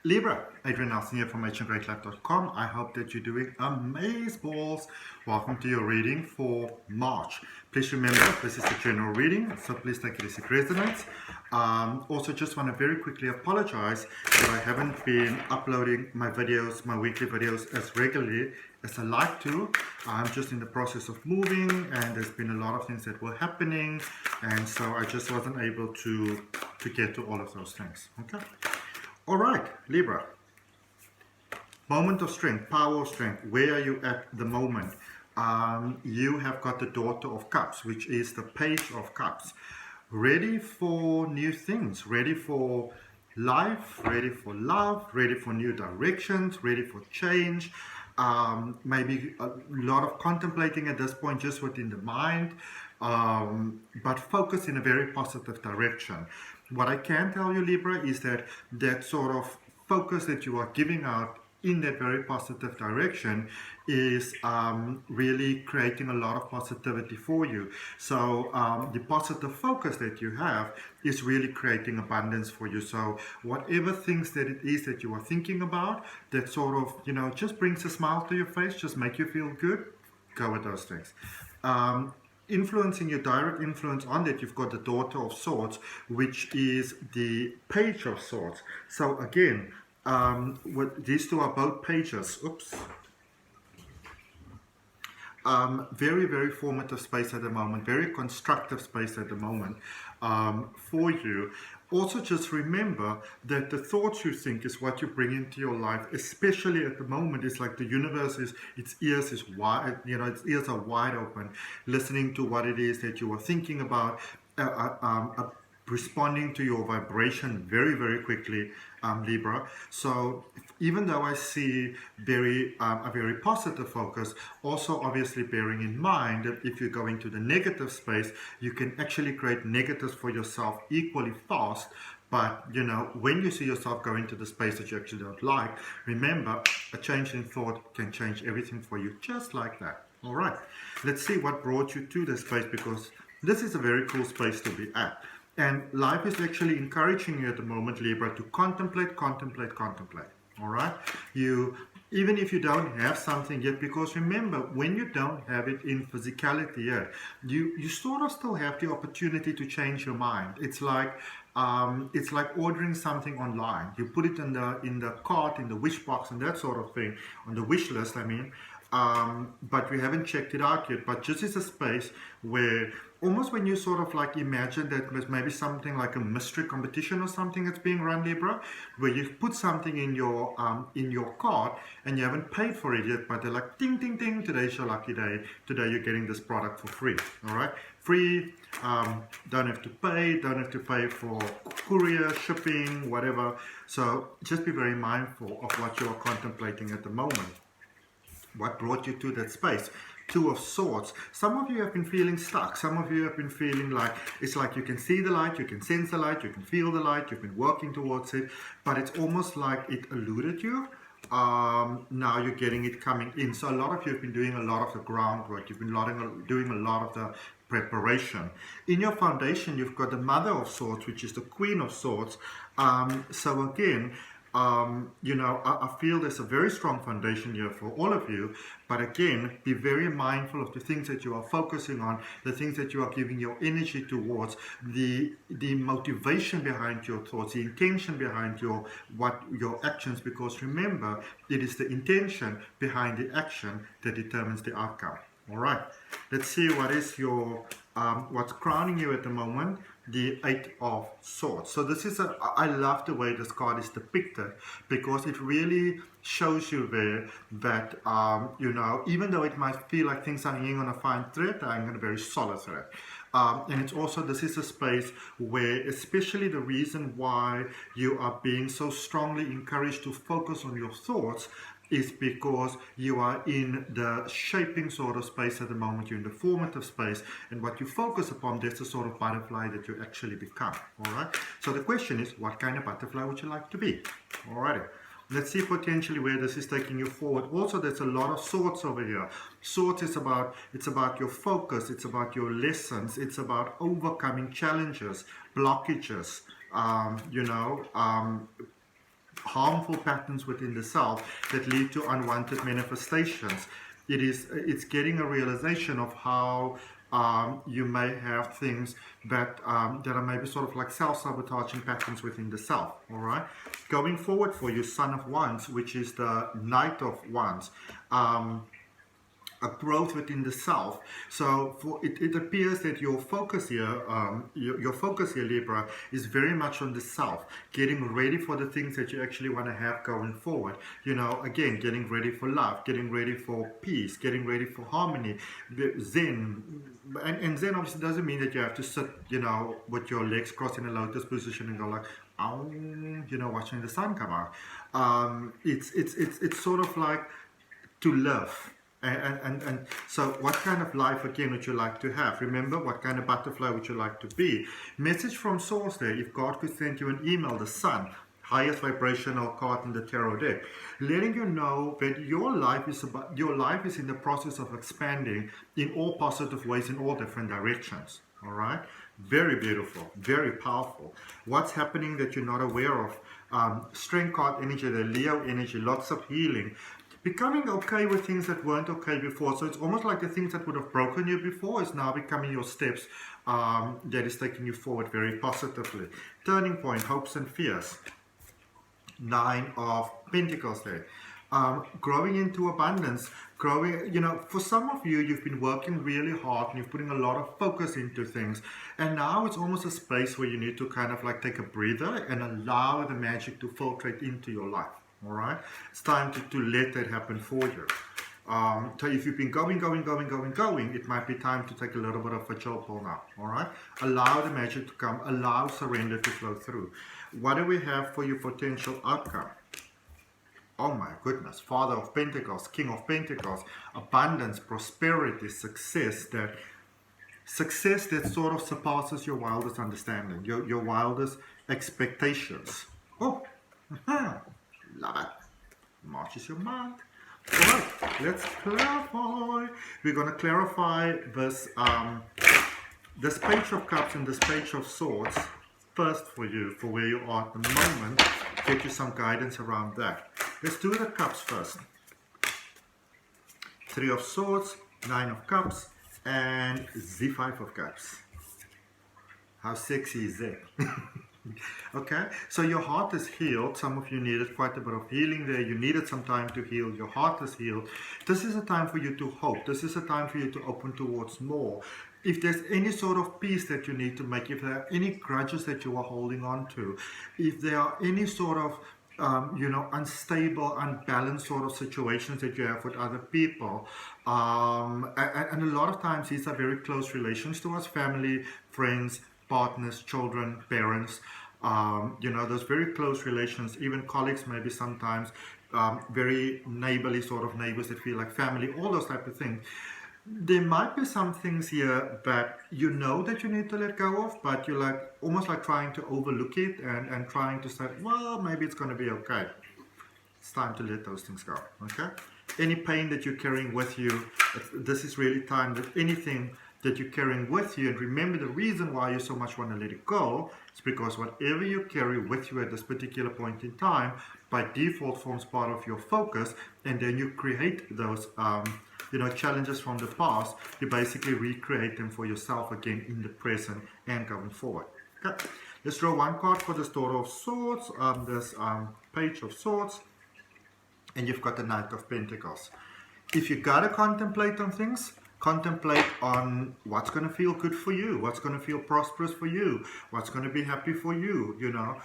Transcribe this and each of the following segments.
Libra, Adrian Nelson here from ahngreatlife.com. I hope that you're doing amazeballs. Welcome to your reading for March. Please remember, this is a general reading, so please take it as it resonates. Also, just want to very quickly apologize that I haven't been uploading my videos, my weekly videos, as regularly as I like to. I'm just in the process of moving, and there's been a lot of things that were happening, and so I just wasn't able to get to all of those things. Okay. All right, Libra. Moment of strength, power of strength. Where are you at the moment? You have got the Daughter of Cups, which is the Page of Cups. Ready for new things, ready for life, ready for love, ready for new directions, ready for change. Maybe a lot of contemplating at this point just within the mind, but focus in a very positive direction. What I can tell you, Libra, is that that sort of focus that you are giving out in that very positive direction is really creating a lot of positivity for you. So the positive focus that you have is really creating abundance for you. So whatever things that it is that you are thinking about that sort of, just brings a smile to your face, just make you feel good, go with those things. Influencing your direct influence on that, you've got the Daughter of Swords, which is the Page of Swords. So again, these two are both pages. Oops. Very, very formative space at the moment, very constructive space at the moment for you. Also, just remember that the thoughts you think is what you bring into your life, especially at the moment. It's like the universe its ears is wide, its ears are wide open, listening to what it is that you are thinking about, responding to your vibration very, very quickly, Libra. So even though I see a very positive focus, also obviously bearing in mind that if you go into the negative space, you can actually create negatives for yourself equally fast. But, when you see yourself go into the space that you actually don't like, remember, a change in thought can change everything for you, just like that. All right, let's see what brought you to this space, because this is a very cool space to be at. And life is actually encouraging you at the moment, Libra, to contemplate, contemplate, contemplate. All right? Even if you don't have something yet, because remember, when you don't have it in physicality yet, you sort of still have the opportunity to change your mind. It's like ordering something online. You put it in the cart, in the wish box, and that sort of thing, on the wish list, I mean. But we haven't checked it out yet. But just as a space where almost when you sort of like imagine that there's maybe something like a mystery competition or something that's being run, Libra, where you put something in your cart and you haven't paid for it yet, but they're like, ding, ding, ding, today's your lucky day. Today you're getting this product for free. All right, free. Don't have to pay for courier, shipping, whatever. So just be very mindful of what you are contemplating at the moment. What brought you to that space? Two of Swords. Some of you have been feeling stuck. Some of you have been feeling like it's like you can see the light, you can sense the light, you can feel the light, you've been working towards it, but it's almost like it eluded you. Now you're getting it coming in. So a lot of you have been doing a lot of the groundwork. You've been doing a lot of the preparation. In your foundation, you've got the Mother of Swords, which is the Queen of Swords. So again, I feel there's a very strong foundation here for all of you, but again, be very mindful of the things that you are focusing on, the things that you are giving your energy towards, the motivation behind your thoughts, the intention behind your actions, because remember, it is the intention behind the action that determines the outcome. All right, let's see what is your what's crowning you at the moment. The Eight of Swords. So this is I love the way this card is depicted, because it really shows you there that even though it might feel like things are hanging on a fine thread, they're hanging on a very solid thread. And it's also, this is a space where, especially the reason why you are being so strongly encouraged to focus on your thoughts is because you are in the shaping sort of space at the moment. You're in the formative space, and what you focus upon, that's the sort of butterfly that you actually become. All right, so the question is, what kind of butterfly would you like to be? All righty, let's see potentially where this is taking you forward. Also, there's a lot of swords over here. Swords is about your focus, it's about your lessons, it's about overcoming challenges, blockages, harmful patterns within the self that lead to unwanted manifestations. It's getting a realization of how you may have things that are maybe sort of like self-sabotaging patterns within the self. All right, going forward for you, Son of Wands, which is the Knight of Wands. A growth within the self. So it appears that your focus here, Libra, is very much on the self, getting ready for the things that you actually want to have going forward. You know, again, getting ready for love, getting ready for peace, getting ready for harmony, Zen. And Zen obviously doesn't mean that you have to sit, you know, with your legs crossed in a lotus position and go like, oh, you know, watching the sun come out. It's sort of like to live. And so what kind of life again would you like to have? Remember, what kind of butterfly would you like to be? Message from source there. If God could send you an email, the sun, highest vibrational card in the tarot deck, letting you know that your life is in the process of expanding in all positive ways, in all different directions. All right, very beautiful, very powerful. What's happening that you're not aware of? Strength card energy, the Leo energy, lots of healing. Becoming okay with things that weren't okay before. So it's almost like the things that would have broken you before is now becoming your steps that is taking you forward very positively. Turning point, hopes and fears. 9 of Pentacles there. Growing into abundance, growing, you know, for some of you, you've been working really hard and you're putting a lot of focus into things. And now it's almost a space where you need to kind of like take a breather and allow the magic to filtrate into your life. All right, it's time to let that happen for you. So if you've been going, it might be time to take a little bit of a chill pill now. All right, allow the magic to come, allow surrender to flow through. What do we have for your potential outcome? Oh my goodness, Father of Pentacles, King of Pentacles, abundance, prosperity, success that sort of surpasses your wildest understanding, your wildest expectations. Oh, love it. March is your month. Alright, let's clarify. We're going to clarify this this Page of Cups and this Page of Swords first for you, for where you are at the moment. Get you some guidance around that. Let's do the cups first. 3 of Swords, 9 of Cups, and the 5 of Cups. How sexy is that? Okay, so your heart is healed. Some of you needed quite a bit of healing there. You needed some time to heal. Your heart is healed. This is a time for you to hope. This is a time for you to open towards more. If there's any sort of peace that you need to make, if there are any grudges that you are holding on to, if there are any sort of you know, unstable, unbalanced sort of situations that you have with other people, and a lot of times these are very close relations to us, family, friends, partners, children, parents, you know, those very close relations, even colleagues maybe sometimes, very neighborly sort of neighbors that feel like family, all those type of things. There might be some things here that you know that you need to let go of, but you're like almost like trying to overlook it and trying to say, well, maybe it's going to be okay. It's time to let those things go, okay? Any pain that you're carrying with you, this is really time that anything that you're carrying with you, and remember the reason why you so much want to let it go is because whatever you carry with you at this particular point in time by default forms part of your focus, and then you create those you know, challenges from the past. You basically recreate them for yourself again in the present and going forward. Okay, let's draw one card for this Daughter of Swords, this Page of Swords, and you've got the Knight of Pentacles. If you gotta contemplate on things, contemplate on what's going to feel good for you, what's going to feel prosperous for you, what's going to be happy for you, you know,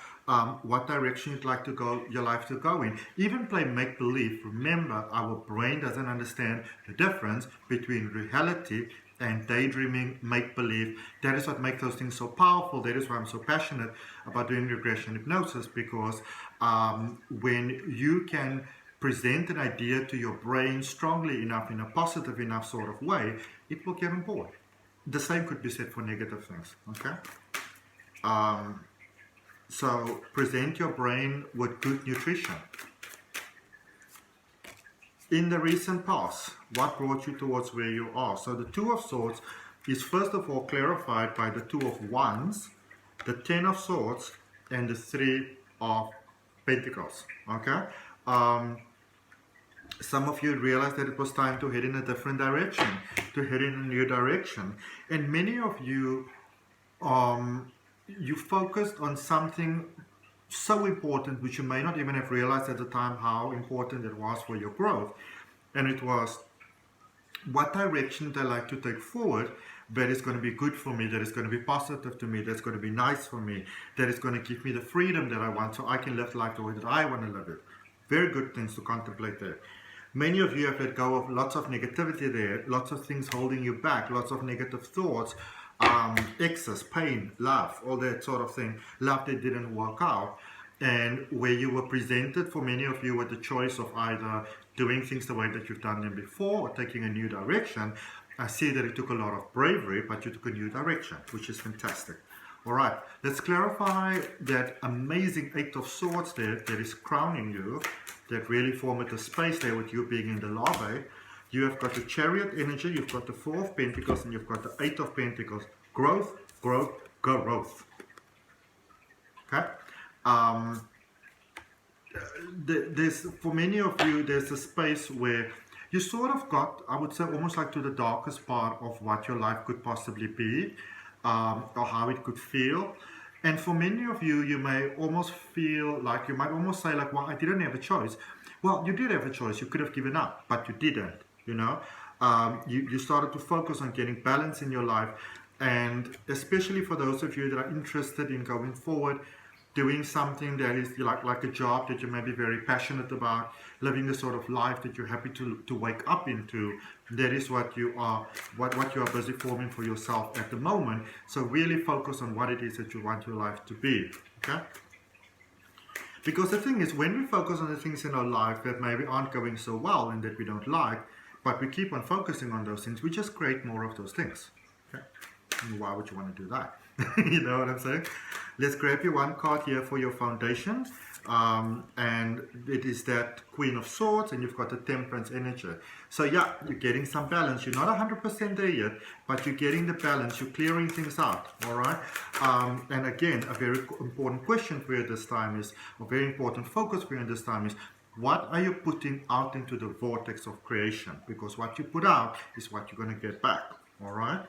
what direction you'd like to go, your life to go in. Even play make-believe. Remember, our brain doesn't understand the difference between reality and daydreaming, make-believe. That is what makes those things so powerful. That is why I'm so passionate about doing regression hypnosis, because when you can present an idea to your brain strongly enough, in a positive enough sort of way, it will get on board. The same could be said for negative things, okay? So present your brain with good nutrition. In the recent past, what brought you towards where you are? So the Two of Swords is first of all clarified by the Two of Wands, the 10 of Swords, and the 3 of Pentacles. Okay. Some of you realized that it was time to head in a different direction, to head in a new direction, and many of you, you focused on something so important which you may not even have realized at the time how important it was for your growth, and it was what direction I like to take forward that is going to be good for me, that is going to be positive to me, that's going to be nice for me, that is going to give me the freedom that I want so I can live life the way that I want to live it. Very good things to contemplate there. Many of you have let go of lots of negativity there, lots of things holding you back, lots of negative thoughts, excess, pain, love, all that sort of thing, love that didn't work out, and where you were presented, for many of you, with the choice of either doing things the way that you've done them before or taking a new direction. I see that it took a lot of bravery, but you took a new direction, which is fantastic. All right, let's clarify that amazing Eight of Swords there that is crowning you, that really formed the space there with you being in the larvae. You have got the Chariot energy, you've got the Four of Pentacles, and you've got the Eight of Pentacles. Growth, growth, growth. Okay? There's, for many of you, there's a space where you sort of got, I would say, almost like to the darkest part of what your life could possibly be, or how it could feel. And for many of you, you may almost feel like, you might almost say like, well, I didn't have a choice. Well, you did have a choice. You could have given up, but you didn't, you know. You started to focus on getting balance in your life. And especially for those of you that are interested in going forward, doing something that is like a job that you may be very passionate about, living the sort of life that you're happy to wake up into, that is what you are, what you are busy forming for yourself at the moment. So really focus on what it is that you want your life to be, okay? Because the thing is, when we focus on the things in our life that maybe aren't going so well and that we don't like, but we keep on focusing on those things, we just create more of those things, okay? And why would you want to do that? You know what I'm saying? Let's grab you one card here for your foundation, and it is that Queen of Swords, and you've got the Temperance energy. So yeah, you're getting some balance. You're not 100% there yet, but you're getting the balance. You're clearing things out, all right? And again, a very important question for you this time is, a very important focus for you this time is, what are you putting out into the vortex of creation? Because what you put out is what you're going to get back, all right?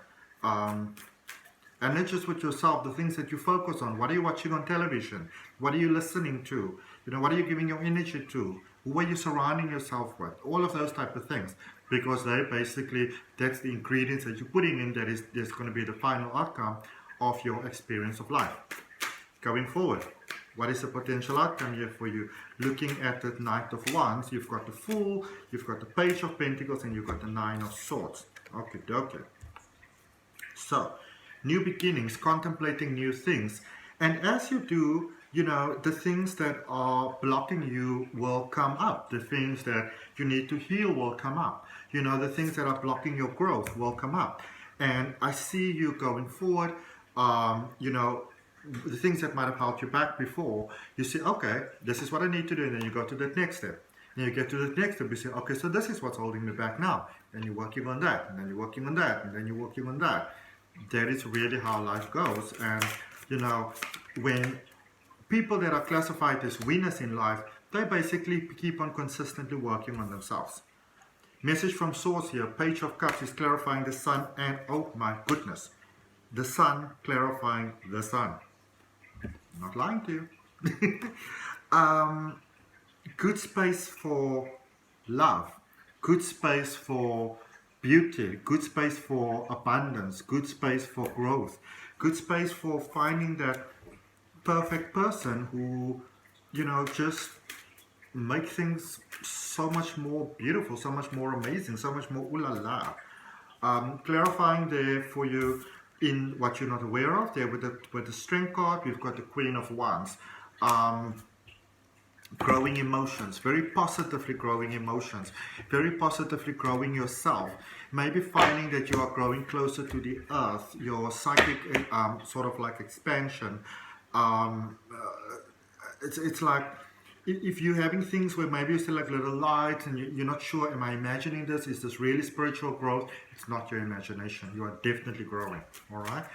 And not just with yourself, the things that you focus on. What are you watching on television? What are you listening to? You know, what are you giving your energy to? Who are you surrounding yourself with? All of those type of things. Because they basically, that's the ingredients that you're putting in that is going to be the final outcome of your experience of life. Going forward, what is the potential outcome here for you? Looking at the Knight of Wands, you've got the Fool, you've got the Page of Pentacles, and you've got the Nine of Swords. Okay, okay. So, new beginnings, contemplating new things. And as you do, you know, the things that are blocking you will come up. The things that you need to heal will come up. You know, the things that are blocking your growth will come up. And I see you going forward, you know, the things that might have held you back before, you say, okay, this is what I need to do. And then you go to the next step. Then you get to the next step, you say, okay, so this is what's holding me back now. And you're working on that, and then you're working on that, and then you're working on that. That is really how life goes. And you know, when people that are classified as winners in life, they basically keep on consistently working on themselves. Message from Source here, Page of Cups is clarifying the sun, and oh my goodness, the sun clarifying the sun. I'm not lying to you. Good space for love, good space for beauty, good space for abundance, good space for growth, good space for finding that perfect person who, you know, just make things so much more beautiful, so much more amazing, so much more ooh la la. Clarifying there for you in what you're not aware of there with the Strength card, we've got the Queen of Wands. Growing emotions, very positively growing emotions, very positively growing yourself, maybe finding that you are growing closer to the earth, your psychic sort of like expansion. It's like if you're having things where maybe you see like little lights and you're not sure, am I imagining this? Is this really spiritual growth? It's not your imagination. You are definitely growing, all right?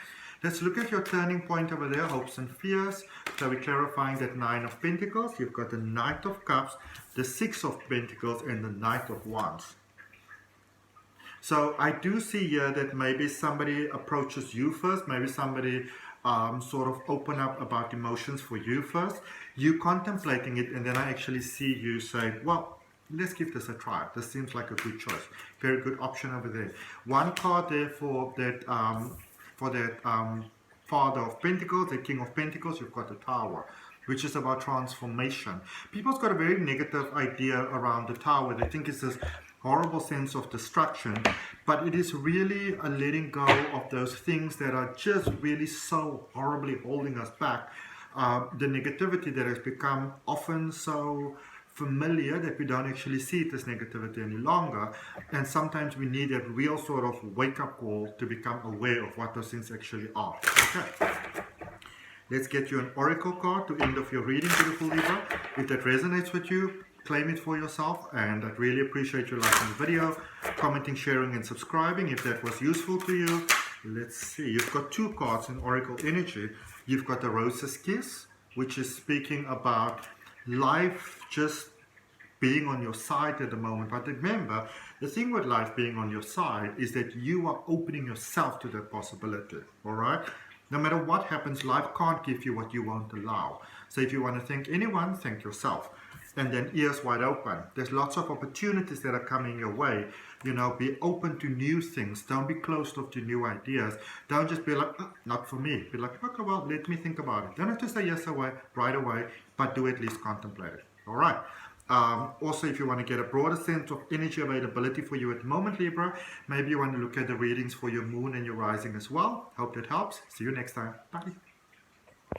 Let's look at your turning point over there, hopes and fears. So we're clarifying that 9 of Pentacles. You've got the Knight of Cups, the 6 of Pentacles, and the Knight of Wands. So I do see here that maybe somebody approaches you first, maybe somebody sort of open up about emotions for you first. You contemplating it, and then I actually see you say, well, let's give this a try. This seems like a good choice. Very good option over there. One card there for that Father of Pentacles, the King of Pentacles. You've got the Tower, which is about transformation. People's got a very negative idea around the Tower. They think it's this horrible sense of destruction, but it is really a letting go of those things that are just really so horribly holding us back. The negativity that has become often so familiar that we don't actually see it as negativity any longer, and sometimes we need that real sort of wake-up call to become aware of what those things actually are. Okay, let's get you an oracle card to end off your reading, beautiful Libra. If that resonates with you, claim it for yourself, and I'd really appreciate you liking the video, commenting, sharing, and subscribing if that was useful to you. Let's see, you've got 2 cards in oracle energy. You've got the Rose's Kiss, which is speaking about life just being on your side at the moment. But remember, the thing with life being on your side is that you are opening yourself to that possibility. All right, no matter what happens, life can't give you what you won't allow. So if you want to thank anyone, thank yourself. And then ears wide open. There's lots of opportunities that are coming your way. You know, be open to new things. Don't be closed off to new ideas. Don't just be like, oh, not for me. Be like, okay, well, let me think about it. Don't have to say yes right away, but do at least contemplate it. All right. Also, if you want to get a broader sense of energy availability for you at the moment, Libra, maybe you want to look at the readings for your moon and your rising as well. Hope that helps. See you next time. Bye.